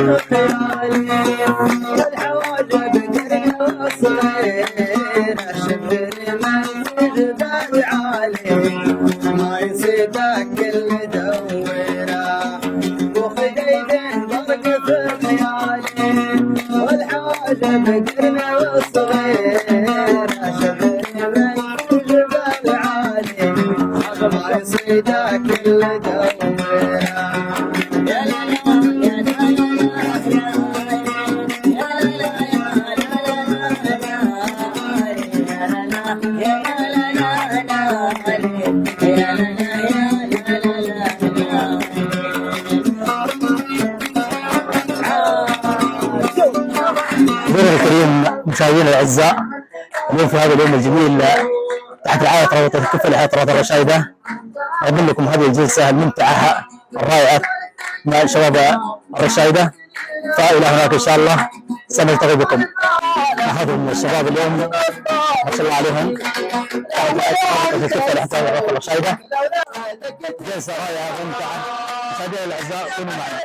خيالي والحواجب قرن وصغير شبر منزل بعد عالي ما يصيبك كل دويره وخديد برق في خيالي والحواجب قرن وصغير شبر منزل بعد عالي ما يصيبك كل دويره الكريم مشاهدينا الاعزاء، اليوم في هذا اليوم الجميل تحت رعايه روضه الكفه لحياه روضه الرشايده اقدم لكم هذه الجلسه الممتعه الرائعه مع شباب الرشايده، فالى هناك ان شاء الله سنلتقي بكم. هذا من الشباب اليوم ما شاء الله عليهم روضه الكفه لحياه روضه الرشايده، جلسه رائعه ممتعه. مشاهدينا الاعزاء كونوا معنا.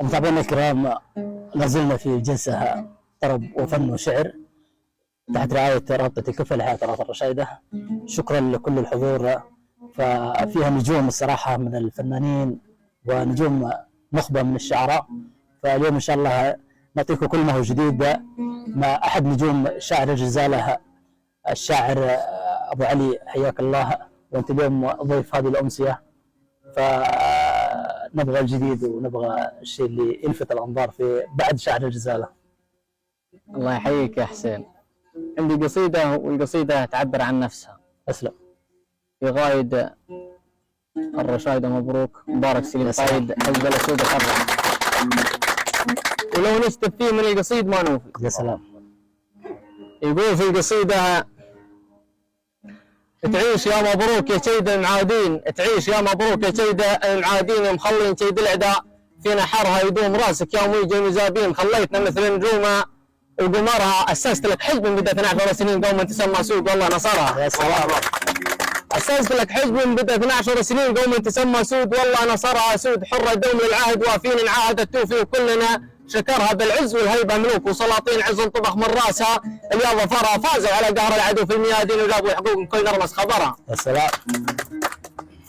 متابعينا الكرام، لازلنا في جلسة طرب وفن وشعر تحت رعاية رابطة الكفة لحياة روضة الرشايدة. شكرا لكل الحضور، ففيها نجوم الصراحة من الفنانين ونجوم نخبة من الشعراء. فاليوم إن شاء الله نعطيكم كل ما هو جديد مع أحد نجوم شاعر الجزالة الشاعر أبو علي، حياك الله، وأنت اليوم ضيف هذه الأمسية. فنبغى الجديد ونبغى الشيء اللي يلفت الأنظار في بعد شاعر الجزالة. الله يحييك يا حسين. عندي قصيدة، والقصيدة تعبر عن نفسها. أسلم. في غايد الرشايدة مبروك، مبارك سليم قايد حزب الأسود الحرة، ولو نكتب فيه من القصيد ما نوفي. يا سلام. يقول في القصيدة: تعيش يا مبروك يا كيد المعادين، تعيش يا مبروك يا كيد المعادين، مخلين كيد الأعداء فينا حرها يدوم راسك يا ميجي مزابين، خليتنا مثل نجومها وقمرها، أسست لك حزب من بدأ 12 سنين قوما تسمى سوق والله نصرها. يا سلام. أسست لك حزب بدأ 12 سنين قوم تسمى سود، والله نصرها سود حرة دوم للعهد، وافين عاهدت توفي وكلنا شكرها بالعز والهيبة، ملوك وسلاطين عز انطبخ من راسها، اليوم ظفرها فازوا على قهر العدو في الميادين وجابوا حقوق كل نرمس خبرها. يا سلام.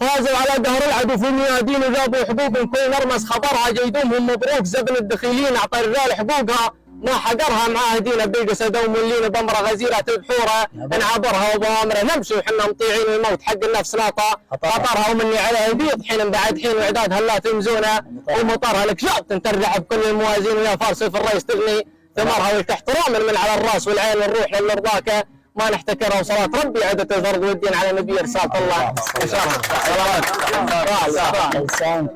فازوا على قهر العدو في الميادين وجابوا حقوق كل نرمس خبرها، جيدومهم مبروك زبن الدخيلين اعطى الرجال حقوقها، ما حقرها معاهدين بيقس دوم اللين بمره غزيره البحوره، انعبرها وبامره نمشي وحنا مطيعين الموت حق النفس ناطا، خطرها ومني عليها يبيض حين بعد حين واعدادها لا تمزونه، ومطرها لك شاط ترجع بكل الموازين، ويا فارس في الرئيس تغني ثمارها ولك احترام من على الراس والعين والروح للرضاك، ما نحتكرها وصلاة ربي عدة الفرض والدين على نبي رسالة الله وشرها. إنسان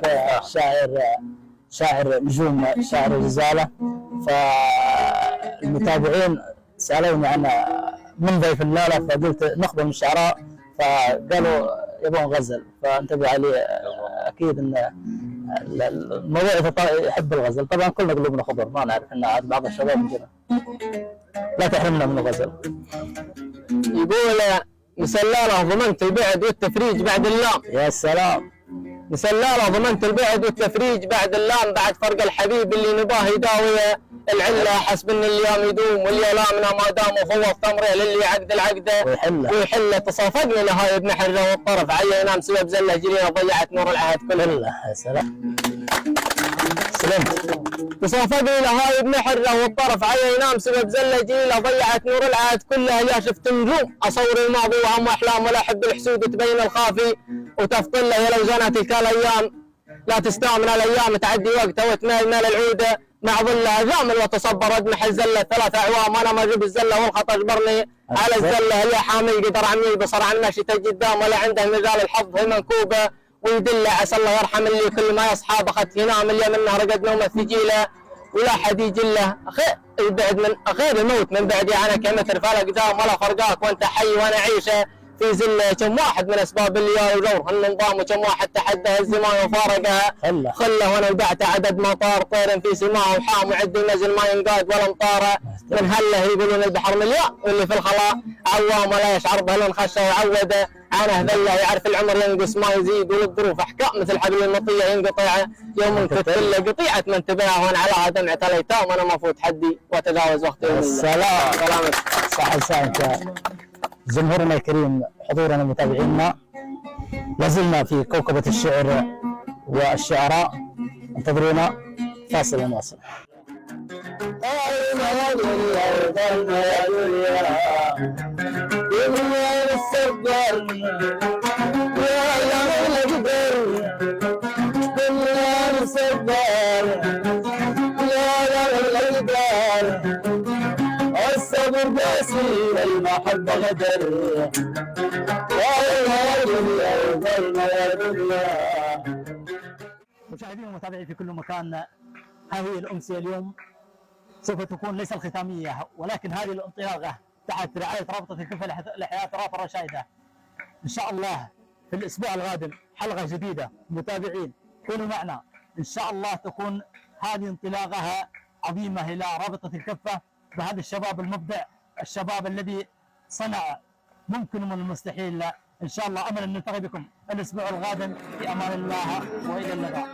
شاعر نجوم شاعر الرسالة، فالمتابعين سألوني عن من ضيف اللالة، فقلت نخبة من الشعراء، فقالوا يبون غزل، فانتبه علي أكيد أن الموضوع يحب الغزل، طبعا كلنا قلوبنا خضر، ما نعرف أن بعض الشباب عندنا لا تحرمنا من الغزل. يقول مسلالة ضمنت البعد والتفريج بعد اللام. يا سلام. مسلالة ضمنت البعد والتفريج بعد اللام، بعد فرق الحبيب اللي نباه يداوي العله، حسب ان الايام يدوم واليلامنا ما دام وفوض تمره للي عقد العقده ويحله، تصافقني لهاي ابن حره والطرف عيا ينام سبب زله جرينا ضيعت نور العهد كله. يا سلام. سلمت. تصافقني لهاي ابن حره والطرف عيا ينام سبب زله جرينا ضيعت نور العهد كله، يا شفت نجوم اصور الماضي وهم احلام، ولا احب الحسود تبين الخافي وتفطل له، ولو زنت تلك الايام لا تستامن الايام تعدي وقتها وتمال مال العوده، مع ظلها جامل وتصبر ادمح الزله 3 اعوام، انا ما اجيب الزله والخط اجبرني على الزله، يا حامل قدر عمي بصر عن مشيته قدام، ولا عنده مجال الحظ هي منكوبه ويدله، عسى الله يرحم اللي كل ما يصحى بخت ينام اللي منها رقد نومه ثقيله، ولا حد يجي له البعد من اخير الموت من بعدي، انا كمثل فلق دام ولا فرقاك، وانت حي وانا عيشه في زله، كم واحد من اسباب الليالي وجور هالنظام، وكم واحد تحدى الزمان وفارقها خله، وانا ودعت عدد ما طار طير في سماه وحام، وعد النزل ما ينقاد ولا مطاره، من هله يقولون البحر مليان، واللي في الخلاء عوام ولا يشعر بهل خشه وعوده، عنه ذله يعرف العمر ينقص ما يزيد، وللظروف احكام مثل حبل المطيه ينقطع، يوم كتل قطيعه من تبعه، وانا على دمعه الايتام وانا ما فوت حدي واتجاوز وقتي. السلام. صح لسانك. جمهورنا الكريم، حضورنا متابعينا، لازلنا في كوكبة الشعر والشعراء، انتظرونا فاصل ونواصل. الصبر باسيل المحبة غدر، مشاهدينا ومتابعي في كل مكان، هذه الأمسية اليوم سوف تكون ليس الختامية، ولكن هذه الانطلاقة تحت رعاية رابطة الكفة لحياة رافع الرشايدة. إن شاء الله في الأسبوع القادم حلقة جديدة، متابعين كونوا معنا إن شاء الله، تكون هذه انطلاقة عظيمة إلى رابطة الكفة بهذا الشباب المبدع، الشباب الذي صنع ممكن من المستحيل. إن شاء الله أمل أن نلتقي بكم الأسبوع القادم، في أمان الله وإلى اللقاء.